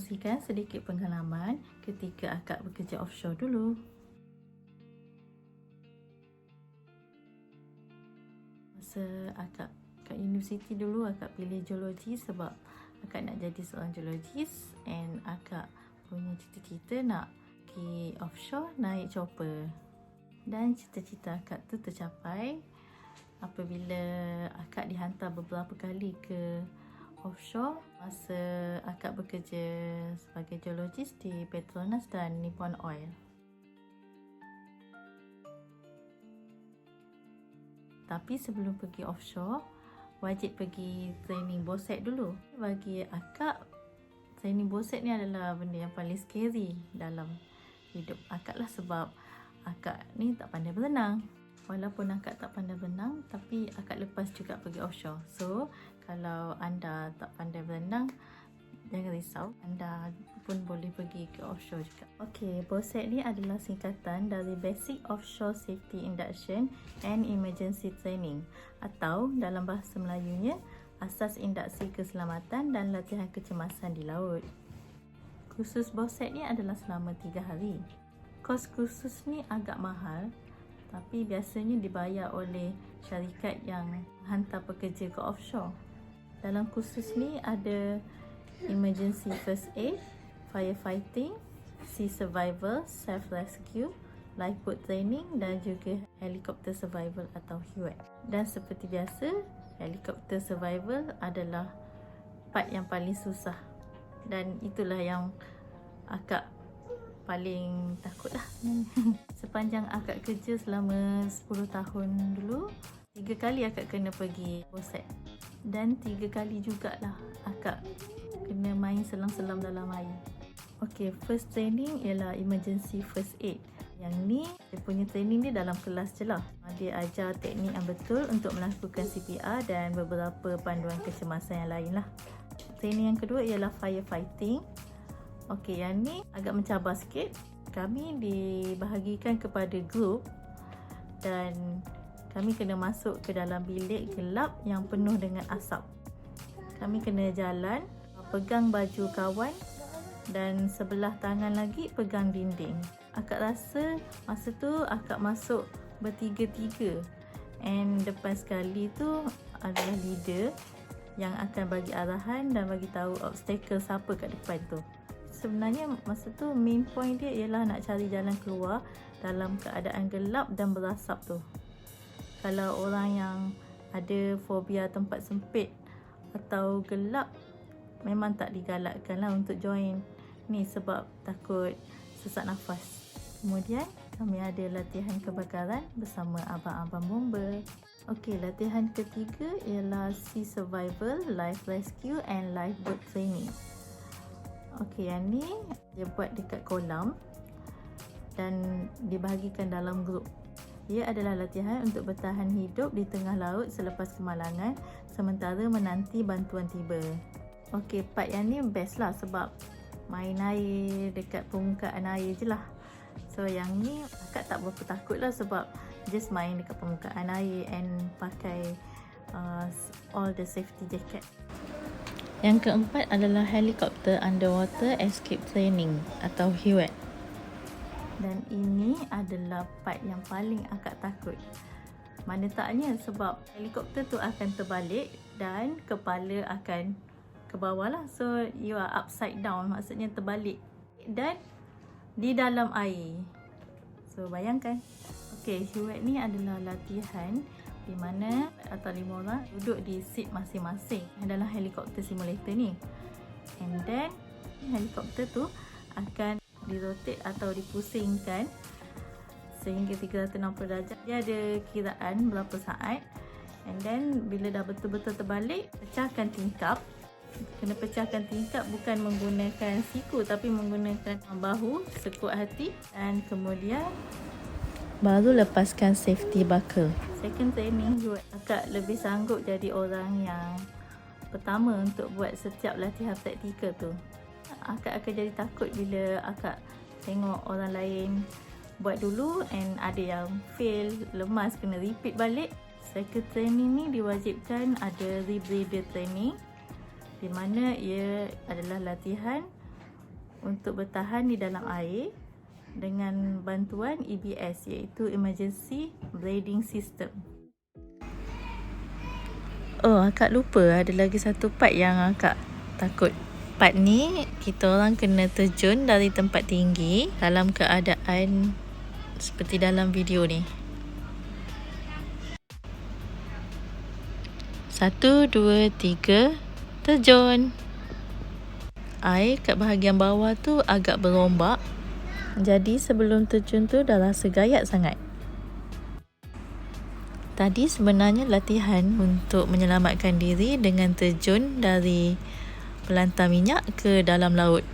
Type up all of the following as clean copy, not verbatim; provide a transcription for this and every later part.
kongsikan sedikit pengalaman ketika akak bekerja offshore dulu. Masa akak kat universiti dulu, akak pilih geologi sebab akak nak jadi seorang geologis, and akak punya cita-cita nak pergi offshore naik chopper. Dan cita-cita akak tu tercapai apabila akak dihantar beberapa kali ke offshore masa akak bekerja sebagai geologis di Petronas dan Nippon Oil. Tapi sebelum pergi offshore, wajib pergi training BOSET dulu. Bagi akak, training BOSET ni adalah benda yang paling scary dalam hidup akak lah, sebab akak ni tak pandai berenang. Walaupun akak tak pandai berenang, tapi akak lepas juga pergi offshore. So, kalau anda tak pandai berenang, jangan risau, anda pun boleh pergi ke offshore juga. Okey, BOSET ni adalah singkatan dari Basic Offshore Safety Induction and Emergency Training, atau dalam bahasa Melayunya, Asas Induksi Keselamatan dan Latihan Kecemasan di Laut. Kursus BOSET ni adalah selama 3 hari. Kos kursus ni agak mahal, tapi biasanya dibayar oleh syarikat yang hantar pekerja ke offshore. Dalam kursus ni ada emergency first aid, firefighting, sea survival, self-rescue, lifeboat training dan juga helicopter survival atau HUAT. Dan seperti biasa, helicopter survival adalah part yang paling susah, dan itulah yang akak paling takut lah. Sepanjang akak kerja selama 10 tahun dulu, 3 kali akak kena pergi BOSET, dan 3 kali jugalah akak kena main selam-selam dalam air. Okay, first training ialah emergency first aid. Yang ni, dia punya training dia dalam kelas je lah. Dia ajar teknik yang betul untuk melakukan CPR dan beberapa panduan kecemasan yang lain lah. Training yang kedua ialah firefighting. Okey, yang ni agak mencabar sikit. Kami dibahagikan kepada grup dan kami kena masuk ke dalam bilik gelap yang penuh dengan asap. Kami kena jalan, pegang baju kawan dan sebelah tangan lagi pegang dinding. Akak rasa masa tu akak masuk bertiga-tiga, and depan sekali tu adalah leader yang akan bagi arahan dan bagi tahu obstacle siapa kat depan tu. Sebenarnya masa tu main point dia ialah nak cari jalan keluar dalam keadaan gelap dan berasap tu. Kalau orang yang ada fobia tempat sempit atau gelap, memang tak digalakkan lah untuk join ni sebab takut sesak nafas. Kemudian kami ada latihan kebakaran bersama abang-abang bomba. Okey, latihan ketiga ialah sea survival, life rescue and lifeboat training. Okey, yang ni dia buat dekat kolam dan dibahagikan dalam grup. Ia adalah latihan untuk bertahan hidup di tengah laut selepas kemalangan sementara menanti bantuan tiba. Okey, part yang ni best lah sebab main air dekat permukaan air je lah. So yang ni akak tak berapa takut lah sebab just main dekat permukaan air and pakai all the safety jacket. Yang keempat adalah Helicopter Underwater Escape Training atau HUAT. Dan ini adalah part yang paling akak takut. Mana taknya sebab helikopter tu akan terbalik dan kepala akan ke bawah lah. So you are upside down, maksudnya terbalik dan di dalam air. So bayangkan. Okay, HUAT ni adalah latihan di mana atau 5 orang duduk di seat masing-masing dalam helikopter simulator ni, and then helikopter tu akan dirotate atau dipusingkan sehingga 360 darjah. Dia ada kiraan berapa saat, and then bila dah betul-betul terbalik, pecahkan tingkap. Kena pecahkan tingkap bukan menggunakan siku tapi menggunakan bahu sekuat hati, dan kemudian baru lepaskan safety buckle. Second training juga akak lebih sanggup jadi orang yang pertama untuk buat setiap latihan praktikal tu. Akak akan jadi takut bila akak tengok orang lain buat dulu and ada yang fail, lemas, kena repeat balik. Second training ni diwajibkan ada rebreather training, di mana ia adalah latihan untuk bertahan di dalam air dengan bantuan EBS, iaitu Emergency Breathing System. Oh, akak lupa ada lagi satu part yang akak takut. Part ni kita orang kena terjun dari tempat tinggi dalam keadaan seperti dalam video ni. 1, 2, 3, terjun. Air kat bahagian bawah tu agak berombak, jadi sebelum terjun tu dah rasa gayat sangat. Tadi sebenarnya latihan untuk menyelamatkan diri dengan terjun dari pelantar minyak ke dalam laut.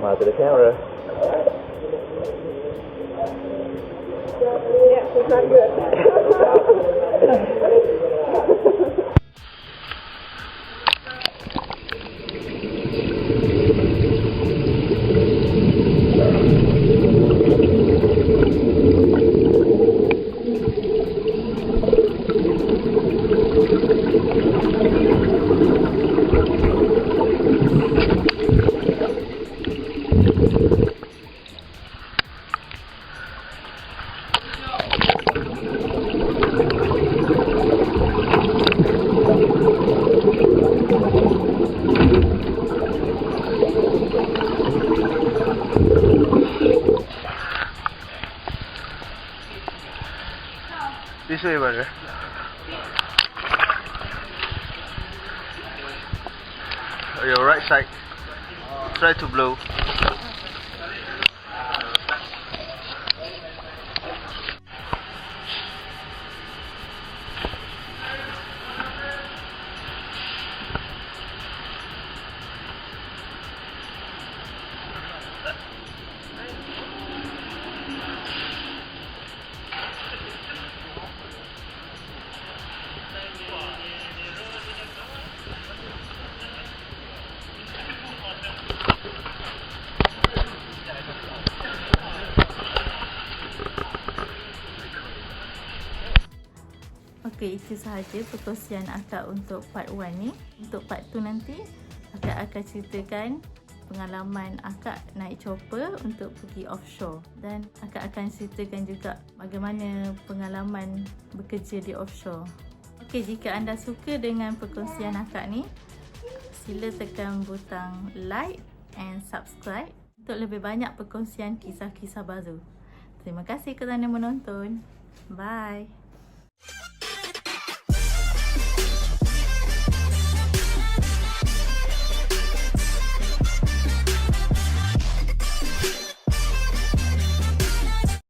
Smile to the camera. Yeah, it's not good. This way, brother. Your right side. Try to blow. Okey, itu sahaja perkongsian akak untuk part 1 ni. Untuk part 2 nanti, akak akan ceritakan pengalaman akak naik chopper untuk pergi offshore. Dan akak akan ceritakan juga bagaimana pengalaman bekerja di offshore. Okey, jika anda suka dengan perkongsian akak ni, sila tekan butang like and subscribe untuk lebih banyak perkongsian kisah-kisah baru. Terima kasih kerana menonton. Bye.